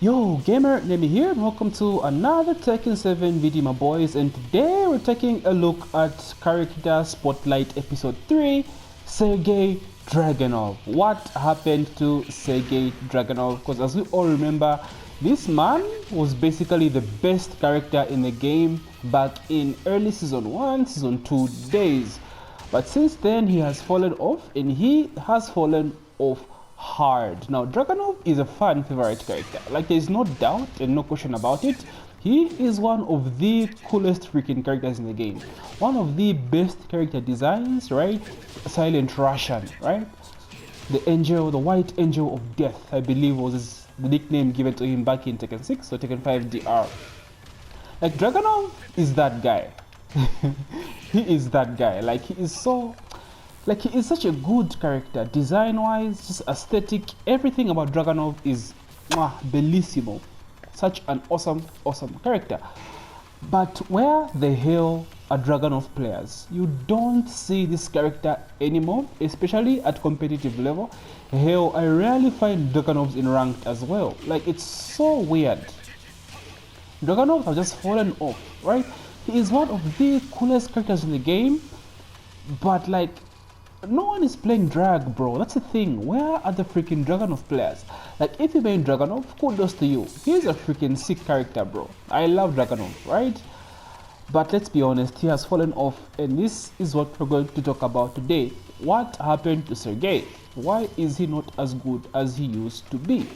Yo gamer, Nemi here and welcome to another Tekken 7 video my boys, and today we're taking a look at Character Spotlight episode 3, Sergei Dragunov. What happened to Sergei Dragunov? Because as we all remember, this man was basically the best character in the game back in early season 1, season 2 days. But since then he has fallen off, and he has fallen off hard. Now Dragonov is a fan favorite character, like there's no doubt and no question about it. He is one of the coolest freaking characters in the game, one of the best character designs, right? Silent Russian, right? The angel, the white angel of death, I believe was the nickname given to him back in Tekken 6 or Tekken 5 DR. Like Dragonov is that guy. He is that guy. Like he is such a good character, design wise, just aesthetic, everything about Dragonov is bellissimo. Such an awesome character. But where the hell are Dragonov players? You don't see this character anymore, especially at competitive level. Hell, I rarely find Dragonovs in ranked as well. Like, it's so weird. Dragonov has just fallen off, right? He is one of the coolest characters in the game, but like, no one is playing drag, bro. That's the thing. Where are the freaking Dragonov players? Like, if you're playing Dragonov, kudos to you. He's a freaking sick character, bro. I love Dragonov, right? But let's be honest, he has fallen off, and this is what we're going to talk about today. What happened to Sergei? Why is he not as good as he used to be?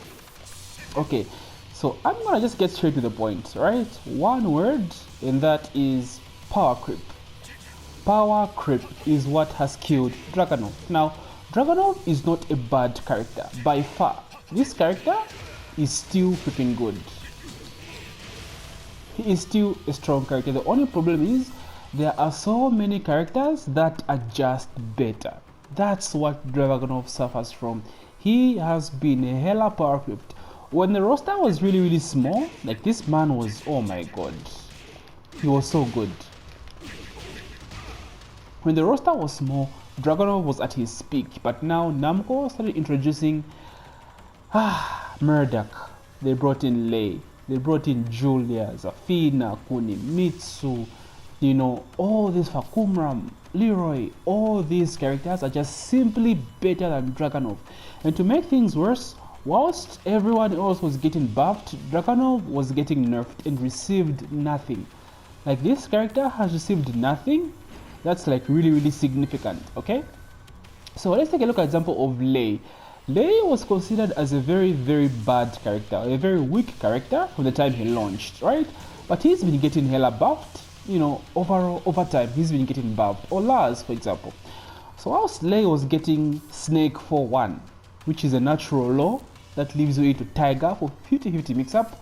Okay, so I'm gonna just get straight to the point, right? One word, and that is power creep. Power creep is what has killed Dragunov. Now, Dragunov is not a bad character by far. This character is still freaking good. He is still a strong character. The only problem is there are so many characters that are just better. That's what Dragunov suffers from. He has been a hella power creeped. When the roster was really small, like this man was, oh my god, he was so good. When the roster was small, Dragonov was at his peak, but now Namco started introducing Murdoch. They brought in Lei, they brought in Julia, Zafina, Kuni, Mitsu, you know, all these Fakumram, Leroy, all these characters are just simply better than Dragonov. And to make things worse, whilst everyone else was getting buffed, Dragonov was getting nerfed and received nothing. Like, this character has received nothing. That's like really significant. Okay, so let's take a look at example of Lei. Lei was considered as a very bad character, a very weak character from the time he launched, right? But he's been getting hella buffed, you know, over time he's been getting buffed. Or Lars, for example. So whilst Lei was getting Snake 4-1, which is a natural law that leaves you into Tiger for 50-50 mix-up,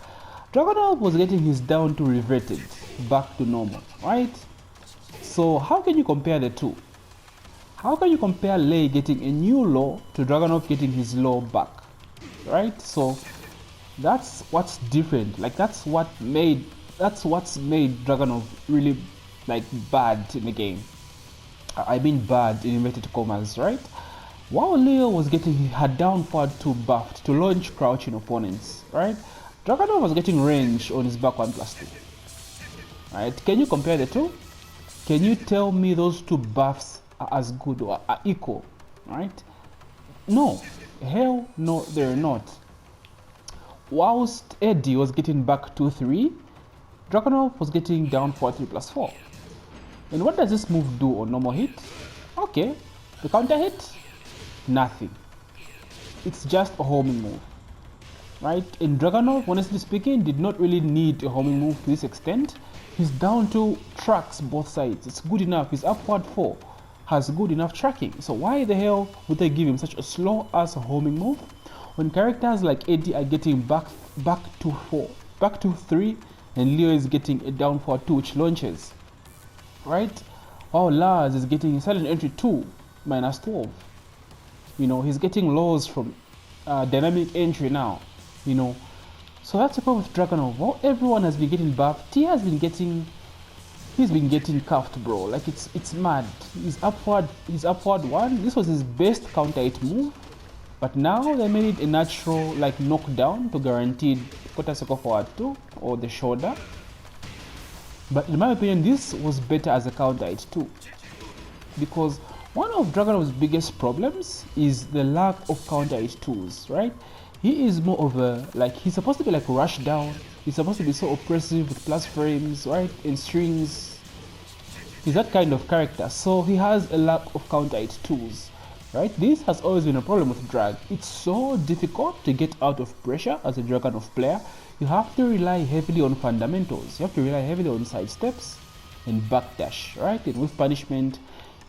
Dragonov was getting his down to reverted back to normal, right? So how can you compare the two? How can you compare Lei getting a new law to Dragonov getting his law back, right? So that's what's different. Like, that's what's made Dragonov really like bad in the game. I mean bad in inverted commas, right? While Leo was getting her down forward 2 buffed to launch crouching opponents, right? Dragonov was getting range on his back 1+2. Right? Can you compare the two? Can you tell me those two buffs are as good or are equal, right? No, hell no, they're not. Whilst Eddie was getting back 2-3, Dragonov was getting down 4-3+4. And what does this move do on normal hit? Okay, the counter hit, nothing. It's just a homing move, right? And Dragonov, honestly speaking, did not really need a homing move to this extent. His down 2 tracks both sides. It's good enough. His upward 4 has good enough tracking. So why the hell would they give him such a slow ass homing move when characters like Eddie are getting back to 4, back to 3, and Leo is getting a down 4-2 which launches, right? Oh, Lars is getting silent entry 2 -12. You know, he's getting lows from dynamic entry now, you know. So that's the problem with Dragonov. Well, everyone has been getting buffed. He's been getting cuffed, bro. Like, it's mad. His upward 1, this was his best counter hit move, but now they made it a natural like knockdown to guaranteed quarter circle forward 2 or the shoulder. But in my opinion, this was better as a counter hit too, because one of Dragonov's biggest problems is the lack of counter hit tools, right? He is more of a, like, he's supposed to be like rush down, he's supposed to be so oppressive with plus frames, right, and strings. He's that kind of character, so he has a lack of counter hit tools, right? This has always been a problem with Drag. It's so difficult to get out of pressure as a Dragunov player. You have to rely heavily on fundamentals. You have to rely heavily on side steps and backdash, right? And with punishment,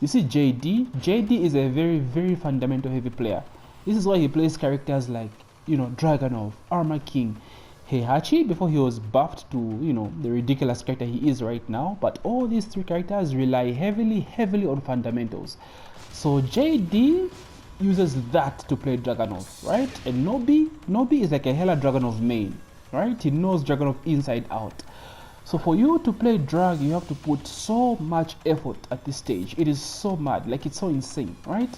you see JD is a very, very fundamental heavy player. This is why he plays characters like, you know, Dragunov, Armor King, Heihachi before he was buffed to, you know, the ridiculous character he is right now. But all these three characters rely heavily on fundamentals. So JD uses that to play Dragunov, right? And Nobi is like a hella Dragunov main, right? He knows Dragunov inside out. So for you to play Drag, you have to put so much effort at this stage. It is so mad, like it's so insane, right?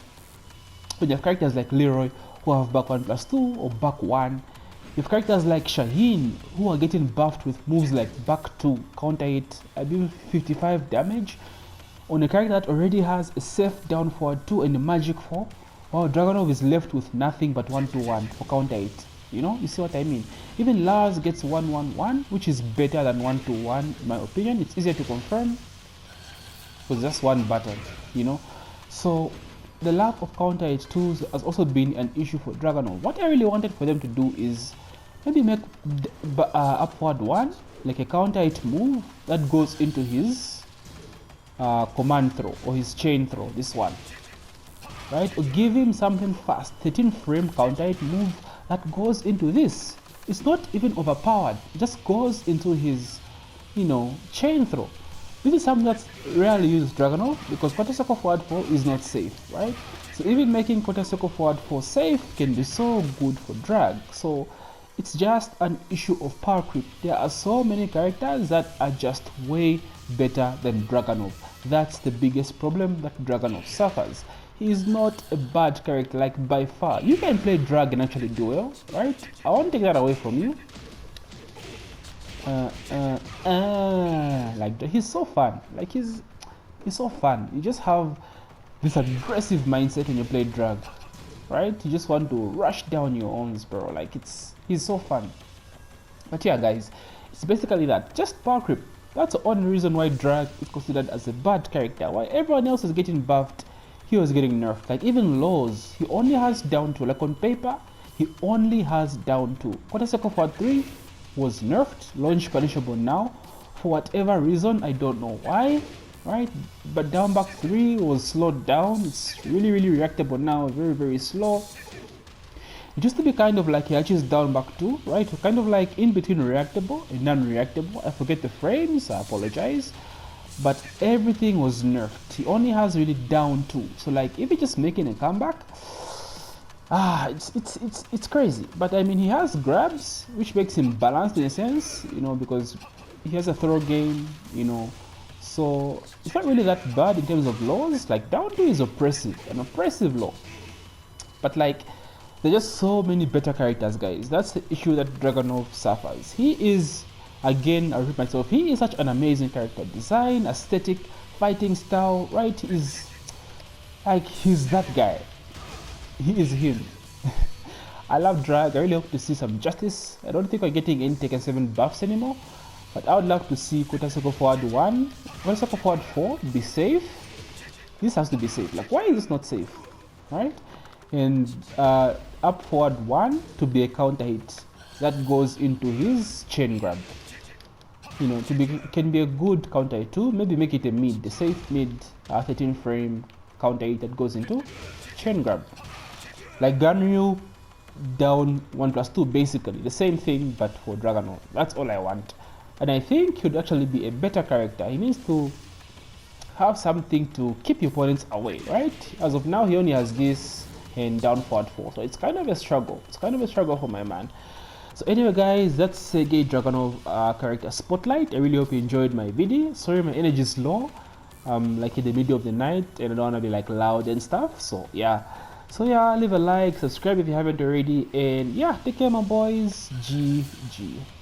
When you have characters like Leroy who have back 1+2 or back 1. You have characters like Shaheen who are getting buffed with moves like back 2, counter hit, I believe 55 damage on a character that already has a safe down forward 2 and a magic 4, while Dragunov is left with nothing but 1-1 for counter hit. You know, you see what I mean? Even Lars gets 1-1-1, which is better than 1-1 in my opinion. It's easier to confirm with just one button, you know. So the lack of counter hit tools has also been an issue for Dragunov. What I really wanted for them to do is maybe make upward 1 like a counter hit move that goes into his command throw or his chain throw, this one, right? Or give him something fast, 13 frame counter hit move that goes into this. It's not even overpowered, it just goes into his, you know, chain throw. This is something that's rarely used Dragunov because quarter circle forward 4 is not safe, right? So even making quarter circle forward 4 safe can be so good for Drag. So it's just an issue of power creep. There are so many characters that are just way better than Dragunov. That's the biggest problem that Dragunov suffers. He is not a bad character, like by far. You can play Drag and actually do well, right? I won't take that away from you. Like he's so fun. Like he's so fun. You just have this aggressive mindset when you play Drag, right? You just want to rush down your owns, bro. Like he's so fun. But yeah, guys, it's basically that. Just power creep. That's the only reason why Drag is considered as a bad character. Why everyone else is getting buffed, he was getting nerfed. Like even Laws, he only has down 2. Like on paper, he only has down 2. Quarter circle forward 3 was nerfed, launch punishable now. For whatever reason, I don't know why, right? But down back 3 was slowed down. It's really reactable now, very slow. It used to be kind of like Heihachi's down back 2, right? Kind of like in between reactable and non-reactable. I forget the frames, I apologize. But everything was nerfed. He only has really down 2. So like if he's just making a comeback, it's crazy. But I mean, he has grabs, which makes him balanced in a sense, you know, because he has a throw game, you know. So it's not really that bad in terms of laws. Like down 2 is oppressive, an oppressive law. But like there's just so many better characters, guys. That's the issue that Dragunov suffers. He is, again, I repeat myself, he is such an amazing character design, aesthetic, fighting style, right? He's like, he's that guy. He is him. I love Drag. I really hope to see some justice. I don't think we're getting any Tekken 7 buffs anymore, but I would love to see quarter circle forward 1, quarter circle forward 4 be safe. This has to be safe. Like, why is this not safe, right? And up forward 1 to be a counter hit that goes into his chain grab. You know, can be a good counter hit too. Maybe make it a mid, the safe mid 13 frame counter hit that goes into chain grab. Like Ganryu down 1+2, basically the same thing but for Dragunov. That's all I want. And I think he'd actually be a better character. He needs to have something to keep your opponents away, right? As of now, he only has this and down forward 4, so it's kind of a struggle. It's kind of a struggle for my man. So anyway, guys, that's Sergei Dragunov character spotlight. I really hope you enjoyed my video. Sorry, my energy is low, like in the middle of the night, and I don't want to be like loud and stuff. So yeah, So yeah, leave a like, subscribe if you haven't already, and yeah, take care my boys. GG.